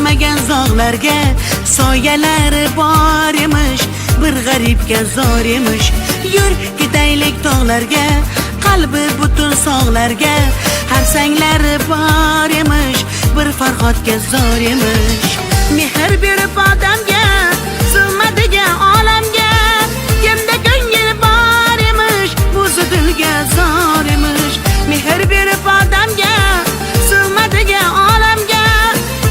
yetmagan zog'larga soyalari bor emish, bir g'aribga zor emish. Yur ketaylik tog'larga, qalbi butun sog'larga, harsanglari bor emish, bir Farhodga zor emish. Mehr berib odamga, sig'madigan olamga, kimda ko'ngil bor emish, o'zi dilga zor emish. Mehr berib odamga, sig'madigan olamga,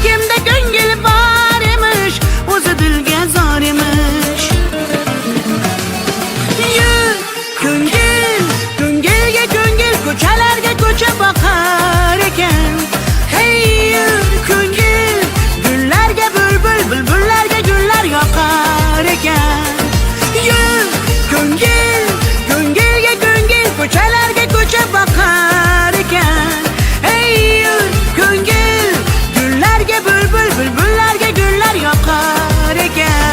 kimda ko'ngil bor emish, o'zi dilga zor emish. Yur ko'ngil, ko'ngilga ko'ngil, ko'chalarga ko'cha boqar ekan. Hey yur ko'ngil, gullarga bulbul, bulbullarga gullar yoqar ekan. Yur ko'ngil, ko'ngilga ko'ngil, ko'chalarga ko'cha boqar ekan. Hey yur ko'ngil, gullarga bulbul, bulbullarga gullar yoqar ekan.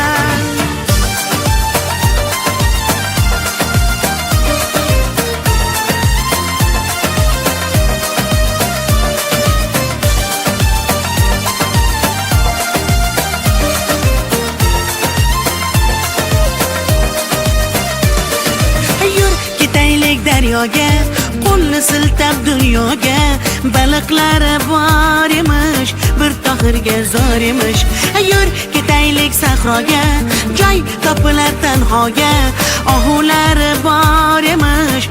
Daryoga, qo'lni siltab dunyoga, baliqlari bor emish, bir Tohirga zor emish. Yur ketaylik sahroga, joy topilar tanhoga, ohulari bor emish,